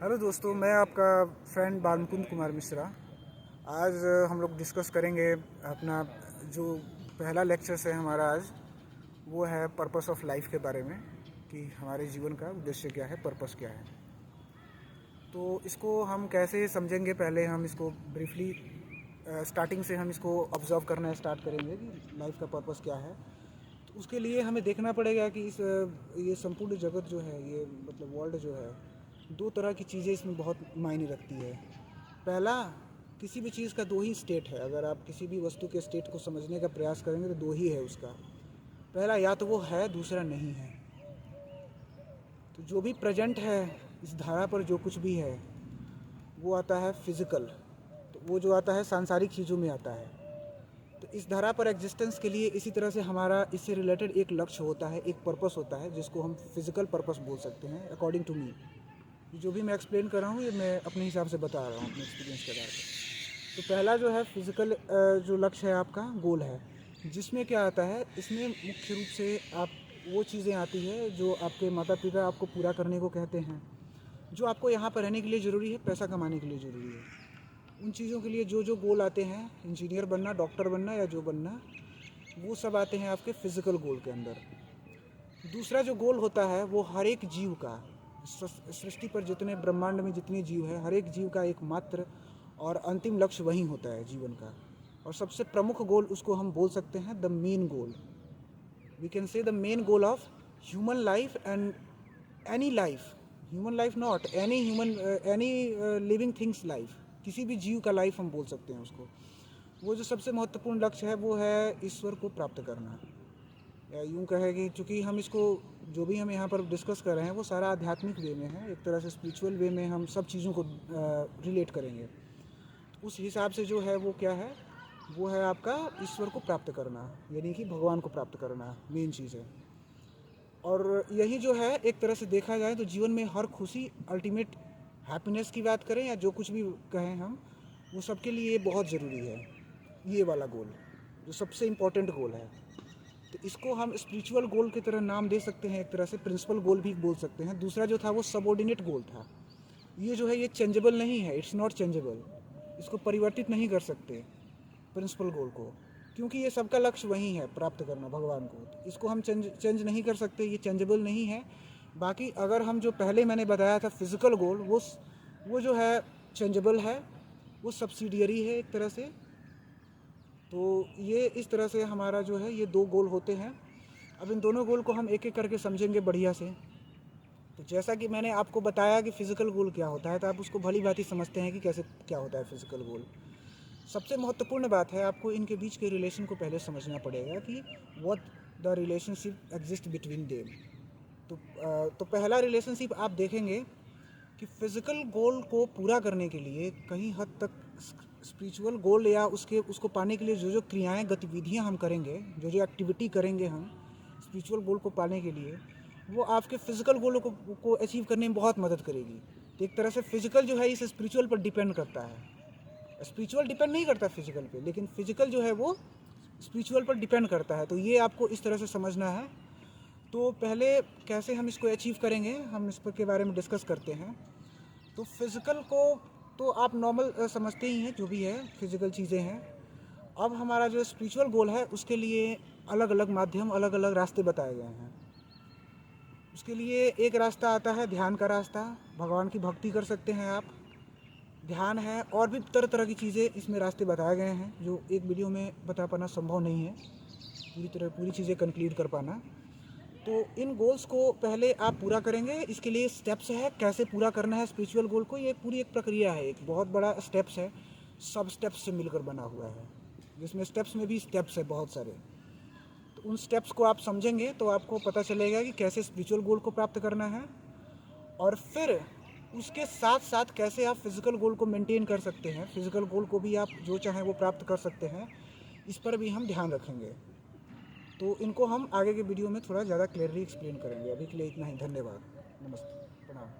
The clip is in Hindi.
हेलो दोस्तों, मैं आपका फ्रेंड बालमुकुंद कुमार मिश्रा। आज हम लोग डिस्कस करेंगे अपना जो पहला लेक्चर है हमारा आज, वो है पर्पस ऑफ लाइफ के बारे में कि हमारे जीवन का उद्देश्य क्या है, पर्पस क्या है। तो इसको हम कैसे समझेंगे, पहले हम इसको ब्रीफली स्टार्टिंग से हम इसको ऑब्जर्व करना स्टार्ट करेंगे कि लाइफ का पर्पस क्या है। तो उसके लिए हमें देखना पड़ेगा कि ये संपूर्ण जगत जो है, ये मतलब वर्ल्ड जो है, दो तरह की चीज़ें इसमें बहुत मायने रखती है। पहला, किसी भी चीज़ का दो ही स्टेट है। अगर आप किसी भी वस्तु के स्टेट को समझने का प्रयास करेंगे तो दो ही है उसका। पहला, या तो वो है, दूसरा नहीं है। तो जो भी प्रेजेंट है इस धारा पर, जो कुछ भी है वो आता है फिज़िकल। तो वो जो आता है सांसारिक चीज़ों में आता है। तो इस धारा पर एग्जिस्टेंस के लिए इसी तरह से हमारा इससे रिलेटेड एक लक्ष्य होता है, एक पर्पस होता है, जिसको हम फिज़िकल पर्पस बोल सकते हैं अकॉर्डिंग टू मी। जो भी मैं एक्सप्लेन कर रहा हूँ ये मैं अपने हिसाब से बता रहा हूँ, अपने एक्सपीरियंस के आधार पर। तो पहला जो है फिज़िकल जो लक्ष्य है आपका, गोल है, जिसमें क्या आता है, इसमें मुख्य रूप से आप वो चीज़ें आती है जो आपके माता पिता आपको पूरा करने को कहते हैं, जो आपको यहाँ पर रहने के लिए ज़रूरी है, पैसा कमाने के लिए ज़रूरी है। उन चीज़ों के लिए जो जो गोल आते हैं, इंजीनियर बनना, डॉक्टर बनना या जो बनना, वो सब आते हैं आपके फिज़िकल गोल के अंदर। दूसरा जो गोल होता है वो हर एक जीव का, सृष्टि पर जितने ब्रह्मांड में जितने जीव हैं, हर एक जीव का एकमात्र और अंतिम लक्ष्य वही होता है जीवन का। और सबसे प्रमुख गोल उसको हम बोल सकते हैं the main goal. We can say the main goal of human life and any life, human life not any human, any living things life, किसी भी जीव का लाइफ हम बोल सकते हैं उसको। वो जो सबसे महत्वपूर्ण लक्ष्य है वो है ईश्वर को प्राप्त करना। या यूँ कहे कि चूँकि हम इसको, जो भी हम यहाँ पर डिस्कस कर रहे हैं वो सारा आध्यात्मिक वे में है, एक तरह से स्पिरिचुअल वे में हम सब चीज़ों को रिलेट करेंगे। तो उस हिसाब से जो है वो क्या है, वो है आपका ईश्वर को प्राप्त करना, यानी कि भगवान को प्राप्त करना मेन चीज़ है। और यही जो है, एक तरह से देखा जाए तो जीवन में हर खुशी, अल्टीमेट हैप्पीनेस की बात करें या जो कुछ भी कहें हम, वो सबके लिए बहुत ज़रूरी है। ये वाला गोल जो सबसे इम्पोर्टेंट गोल है, तो इसको हम स्पिरिचुअल गोल की तरह नाम दे सकते हैं, एक तरह से प्रिंसिपल गोल भी बोल सकते हैं। दूसरा जो था वो सबऑर्डिनेट गोल था। ये जो है ये चेंजेबल नहीं है, इट्स नॉट चेंजेबल, इसको परिवर्तित नहीं कर सकते प्रिंसिपल गोल को, क्योंकि ये सबका लक्ष्य वही है, प्राप्त करना भगवान को। तो इसको हम चेंज नहीं कर सकते, ये चेंजेबल नहीं है। बाकी अगर हम जो पहले मैंने बताया था फिज़िकल गोल, वो जो है चेंजेबल है, वो सब्सिडियरी है एक तरह से। तो ये इस तरह से हमारा जो है ये दो गोल होते हैं। अब इन दोनों गोल को हम एक एक करके समझेंगे बढ़िया से। तो जैसा कि मैंने आपको बताया कि फ़िज़िकल गोल क्या होता है, तो आप उसको भली भांति समझते हैं कि कैसे क्या होता है फ़िज़िकल गोल। सबसे महत्वपूर्ण बात है, आपको इनके बीच के रिलेशन को पहले समझना पड़ेगा कि what the relationship exist between them. तो पहला रिलेशनशिप आप देखेंगे कि फिज़िकल गोल को पूरा करने के लिए कहीं हद तक स्पिरिचुअल गोल या उसको पाने के लिए जो जो क्रियाएं, गतिविधियां हम करेंगे, जो जो एक्टिविटी करेंगे हम स्पिरिचुअल गोल को पाने के लिए, वो आपके फिज़िकल गोल को अचीव करने में बहुत मदद करेगी। तो एक तरह से फिज़िकल जो है इस स्पिरिचुअल पर डिपेंड करता है। स्पिरिचुअल डिपेंड नहीं करता फिज़िकल पे, लेकिन फिज़िकल जो है वो स्पिरिचुअल पर डिपेंड करता है। तो ये आपको इस तरह से समझना है। तो पहले कैसे हम इसको अचीव करेंगे, हम इस पर के बारे में डिस्कस करते हैं। तो फिज़िकल को तो आप नॉर्मल समझते ही हैं, जो भी है फिज़िकल चीज़ें हैं। अब हमारा जो स्पिरिचुअल गोल है उसके लिए अलग अलग माध्यम, अलग अलग रास्ते बताए गए हैं। उसके लिए एक रास्ता आता है ध्यान का रास्ता, भगवान की भक्ति कर सकते हैं आप, ध्यान है, और भी तरह तरह की चीज़ें इसमें रास्ते बताए गए हैं, जो एक वीडियो में बता पाना संभव नहीं है, पूरी चीज़ें कंक्लूड कर पाना। तो इन गोल्स को पहले आप पूरा करेंगे, इसके लिए स्टेप्स है कैसे पूरा करना है स्पिरिचुअल गोल को। ये पूरी एक प्रक्रिया है, एक बहुत बड़ा स्टेप्स है, सब स्टेप्स से मिलकर बना हुआ है, जिसमें स्टेप्स में भी स्टेप्स है बहुत सारे। तो उन स्टेप्स को आप समझेंगे तो आपको पता चलेगा कि कैसे स्पिरिचुअल गोल को प्राप्त करना है, और फिर उसके साथ साथ कैसे आप फिज़िकल गोल को मेंटेन कर सकते हैं, फिज़िकल गोल को भी आप जो चाहें वो प्राप्त कर सकते हैं, इस पर भी हम ध्यान रखेंगे। तो इनको हम आगे के वीडियो में थोड़ा ज़्यादा क्लियरली एक्सप्लेन करेंगे। अभी के लिए इतना ही, धन्यवाद, नमस्ते, प्रणाम।